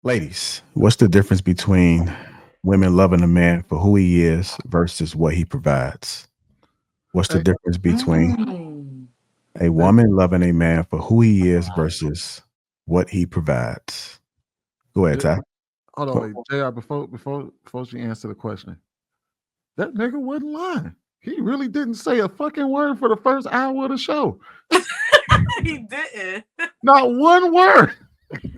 Ladies, what's the difference between women loving a man for who he is versus what he provides? What's the Hey, difference between Mm. a hey, woman loving a man for who he is versus what he provides? Go ahead, J- Ty. hold on, Oh, wait, Jr. Before she answer the question, that nigga wasn't lying. He really didn't say a fucking word for the first hour of the show. He didn't. Not one word.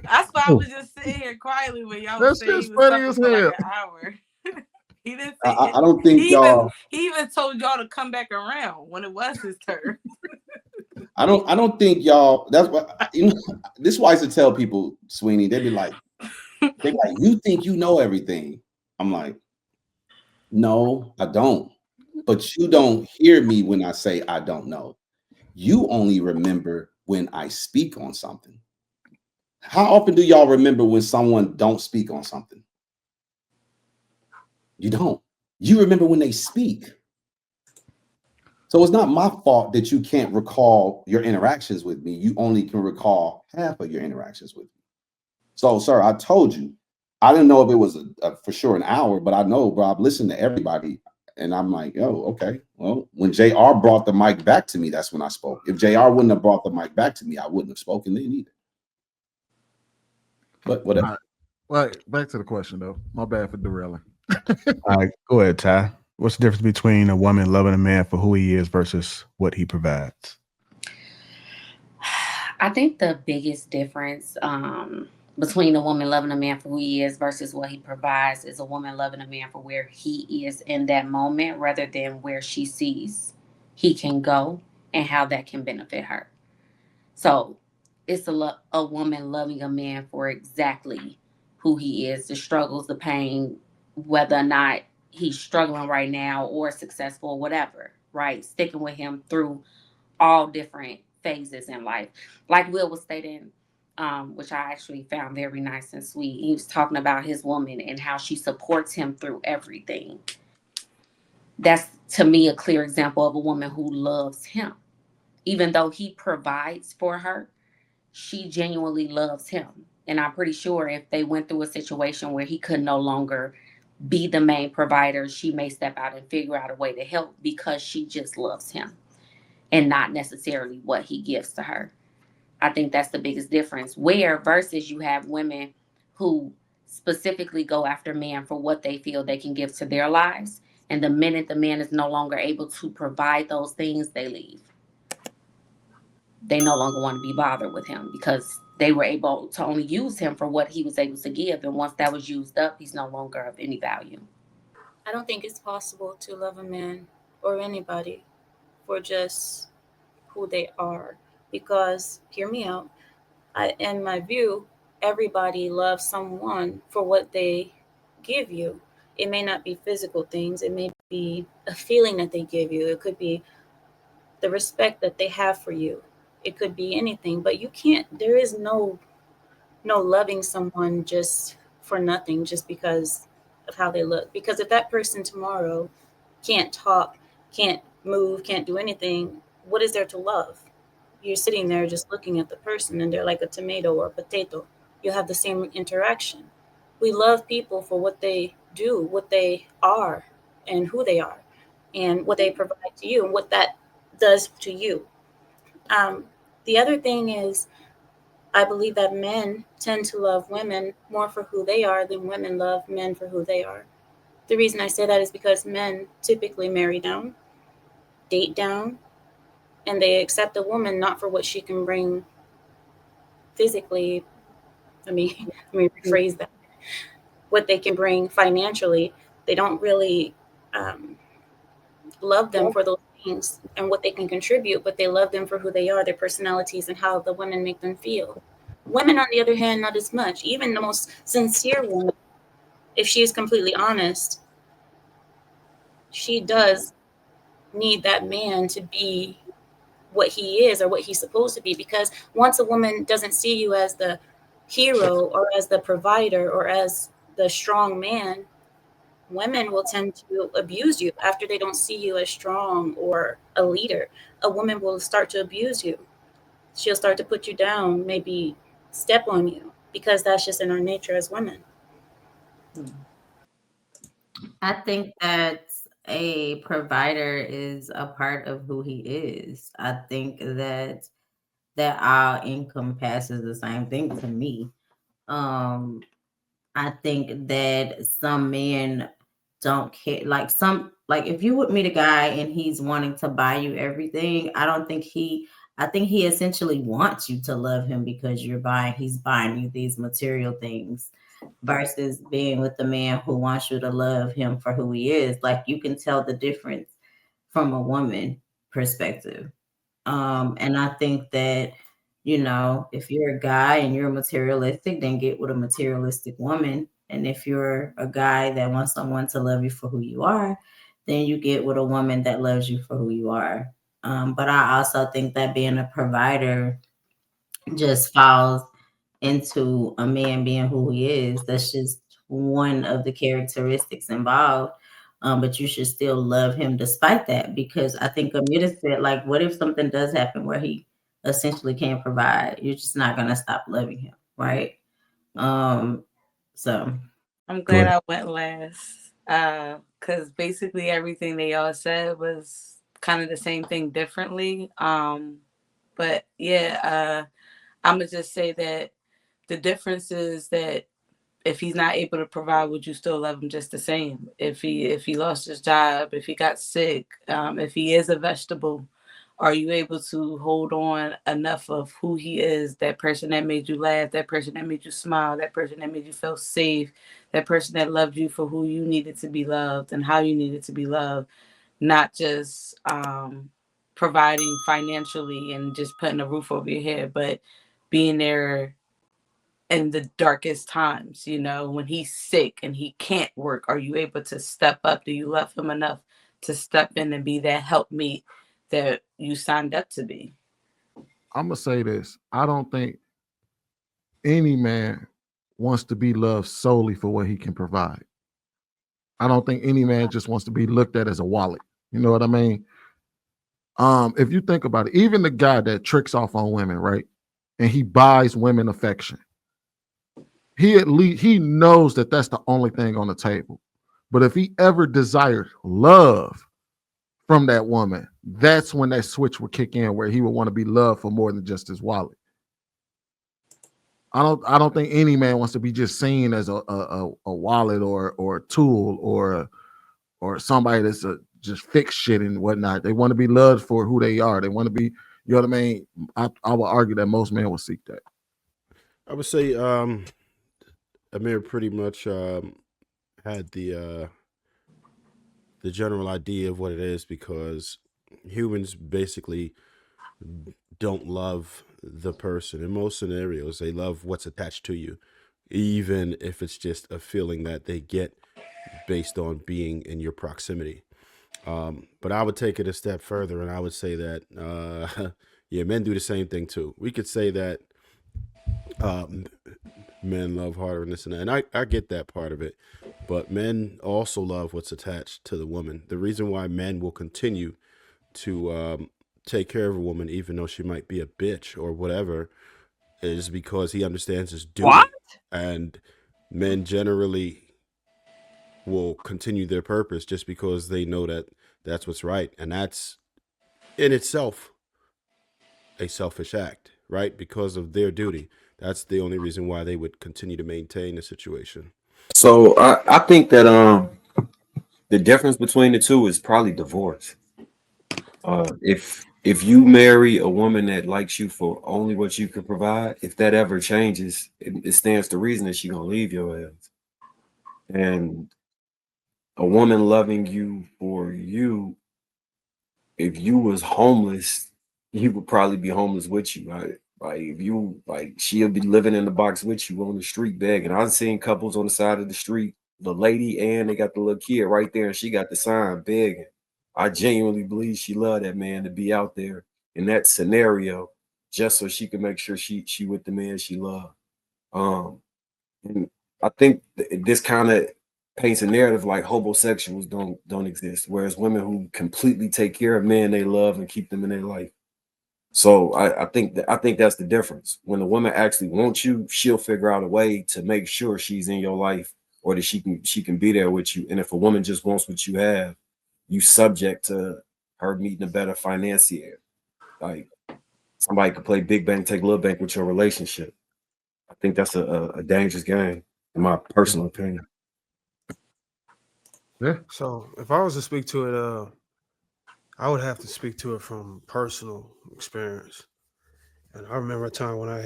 That's why I oh, was just sitting here quietly when y'all was That saying he shit's was funny talking as for like hell. an hour. He didn't I, say I it. I don't think y'all. He even told y'all to come back around when it was his turn. I don't think y'all. That's what you know. This is why I used to tell people, Sweeney. They be like, you think you know everything. I'm like, no, I don't. But you don't hear me when I say I don't know. You only remember when I speak on something. How often do y'all remember when someone don't speak on something? You don't. You remember when they speak. So it's not my fault that you can't recall your interactions with me. You only can recall half of your interactions with me. So, sir, I told you. I didn't know if it was for sure an hour, but I know, bro. I've listened to everybody, and I'm like, oh, okay. Well, when Jr. brought the mic back to me, that's when I spoke. If Jr. wouldn't have brought the mic back to me, I wouldn't have spoken then either. But All whatever. right, right. Back to the question though. My bad for derailing. all right, go ahead, Ty. What's the difference between a woman loving a man for who he is versus what he provides? I think the biggest difference between a woman loving a man for who he is versus what he provides is a woman loving a man for where he is in that moment rather than where she sees he can go and how that can benefit her. So it's a woman loving a man for exactly who he is, the struggles, the pain, whether or not he's struggling right now or successful, whatever, right? Sticking with him through all different phases in life. Like Will was stating, which I actually found very nice and sweet. He was talking about his woman and how she supports him through everything. That's to me a clear example of a woman who loves him. Even though he provides for her, she genuinely loves him. And I'm pretty sure if they went through a situation where he could no longer be the main provider, she may step out and figure out a way to help because she just loves him and not necessarily what he gives to her. I think that's the biggest difference. Where versus you have women who specifically go after men for what they feel they can give to their lives. And the minute the man is no longer able to provide those things, they leave. They no longer want to be bothered with him because they were able to only use him for what he was able to give. And once that was used up, he's no longer of any value. I don't think it's possible to love a man or anybody for just who they are. Because, hear me out, in my view, everybody loves someone for what they give you. It may not be physical things, it may be a feeling that they give you, it could be the respect that they have for you, it could be anything. But you can't, there is no loving someone just for nothing, just because of how they look. Because if that person tomorrow can't talk, can't move, can't do anything, what is there to love? You're sitting there just looking at the person and they're like a tomato or a potato. You have the same interaction. We love people for what they do, what they are, and who they are, and what they provide to you, and what that does to you. Um, the other thing is, I believe that men tend to love women more for who they are than women love men for who they are. The reason I say that is because men typically marry down, date down, and they accept a woman not for what she can bring physically. Let me let me rephrase that. What they can bring financially, they don't really love them for those things and what they can contribute, but they love them for who they are, their personalities, and how the women make them feel. Women, on the other hand, not as much. Even the most sincere woman, if she is completely honest, she does need that man to be what he is or what he's supposed to be. Because once a woman doesn't see you as the hero or as the provider or as the strong man, women will tend to abuse you after they don't see you as strong or a leader. A woman will start to abuse you. She'll start to put you down, maybe step on you because that's just in our nature as women. I think that a provider is a part of who he is. I think that all encompasses the same thing to me. I think that some men don't care. Like if you would meet a guy and he's wanting to buy you everything, I think he essentially wants you to love him because he's buying you these material things versus being with the man who wants you to love him for who he is. Like you can tell the difference from a woman perspective. And I think that, if you're a guy and you're materialistic, then get with a materialistic woman. And if you're a guy that wants someone to love you for who you are, then you get with a woman that loves you for who you are. But I also think that being a provider just falls into a man being who he is. That's just one of the characteristics involved. But you should still love him despite that, because I think Amita said, like, what if something does happen where he essentially can't provide? You're just not gonna stop loving him, right? So I'm Go glad ahead. I went last. Because basically everything they all said was kind of the same thing differently. But yeah, I'm gonna just say that the difference is that if he's not able to provide, would you still love him just the same? If he lost his job, if he got sick, if he is a vegetable, are you able to hold on enough of who he is, that person that made you laugh, that person that made you smile, that person that made you feel safe, that person that loved you for who you needed to be loved and how you needed to be loved, not just providing financially and just putting a roof over your head, but being there in the darkest times, when he's sick and he can't work, are you able to step up? Do you love him enough to step in and be that helpmeet that you signed up to be? I'm gonna say this. I don't think any man wants to be loved solely for what he can provide. I don't think any man just wants to be looked at as a wallet. You know what I mean? If you think about it, even the guy that tricks off on women, right? And he buys women affection. He knows that that's the only thing on the table. But if he ever desired love from that woman, that's when that switch would kick in, where he would want to be loved for more than just his wallet. I don't think any man wants to be just seen as a wallet or a tool or somebody that's just fix shit and whatnot. They want to be loved for who they are. They want to be, you know what I mean? I would argue that most men will seek that. I would say Amir pretty much had the general idea of what it is, because humans basically don't love the person. In most scenarios, they love what's attached to you, even if it's just a feeling that they get based on being in your proximity. But I would take it a step further, and I would say that yeah, men do the same thing too. We could say that men love harder and this and that, and I get that part of it. But men also love what's attached to the woman. The reason why men will continue to take care of a woman, even though she might be a bitch or whatever, is because he understands his duty. What? And men generally will continue their purpose just because they know that that's what's right. And that's in itself a selfish act, right? Because of their duty. That's the only reason why they would continue to maintain the situation. So I think that the difference between the two is probably divorce. If you marry a woman that likes you for only what you can provide, if that ever changes, it stands to reason that she's gonna leave your ass. And a woman loving you for you, if you was homeless, you would probably be homeless with you, right? Like if you like, she'll be living in the box with you on the street begging. I've seen couples on the side of the street, the lady and they got the little kid right there, and she got the sign begging. I genuinely believe she loved that man to be out there in that scenario, just so she could make sure she with the man she loved. Um, and I think this kind of paints a narrative like homosexuals don't exist, whereas women who completely take care of men they love and keep them in their life. So I think that's the difference. When the woman actually wants you, she'll figure out a way to make sure she's in your life, or that she can be there with you. And if a woman just wants what you have, you subject to her meeting a better financier. Like, somebody could play big bank, take little bank with your relationship. I think that's a dangerous game, in my personal opinion. Yeah. So if I was to speak to it, I would have to speak to it from personal experience. And I remember a time when I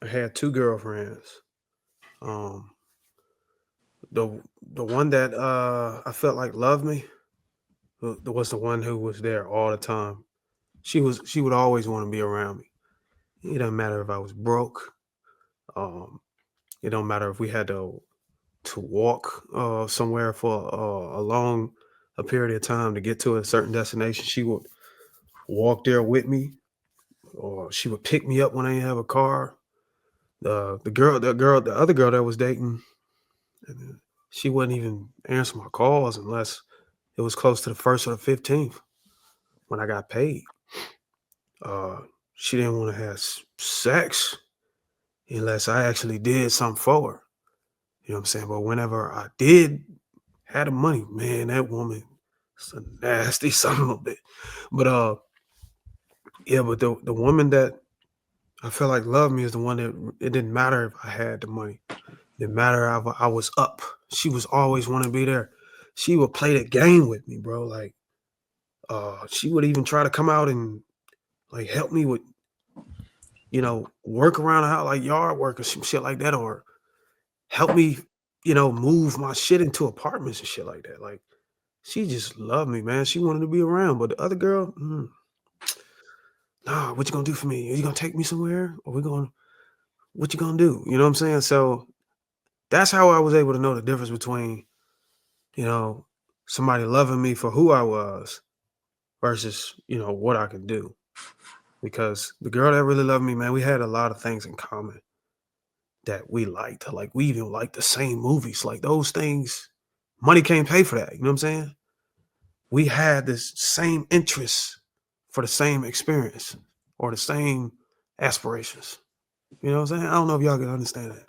had two girlfriends. Um, the one that I felt like loved me was the one who was there all the time. She would always want to be around me. It doesn't matter if I was broke. Um, it don't matter if we had to walk somewhere for a long a period of time to get to a certain destination. She would walk there with me, or she would pick me up when I didn't have a car. The other girl that was dating, she wouldn't even answer my calls unless it was close to the 1st or the 15th when I got paid. She didn't want to have sex unless I actually did something for her. You know what I'm saying? But whenever I did had the money, man, that woman is a nasty son of a bitch. But yeah, but the woman that I felt like loved me is the one that it didn't matter if I had the money. It didn't matter if I was up. She was always want to be there. She would play the game with me, bro. Like, she would even try to come out and like help me with, work around the house, like yard work or some shit like that, or help me, move my shit into apartments and shit like that. Like, she just loved me, man. She wanted to be around. But the other girl, nah, what you gonna do for me? Are you gonna take me somewhere? Or what you gonna do? You know what I'm saying? So that's how I was able to know the difference between, somebody loving me for who I was versus, what I could do. Because the girl that really loved me, man, we had a lot of things in common that we liked. Like, we even liked the same movies. Like, those things, money can't pay for that. You know what I'm saying? We had this same interest for the same experience or the same aspirations. You know what I'm saying? I don't know if y'all can understand that.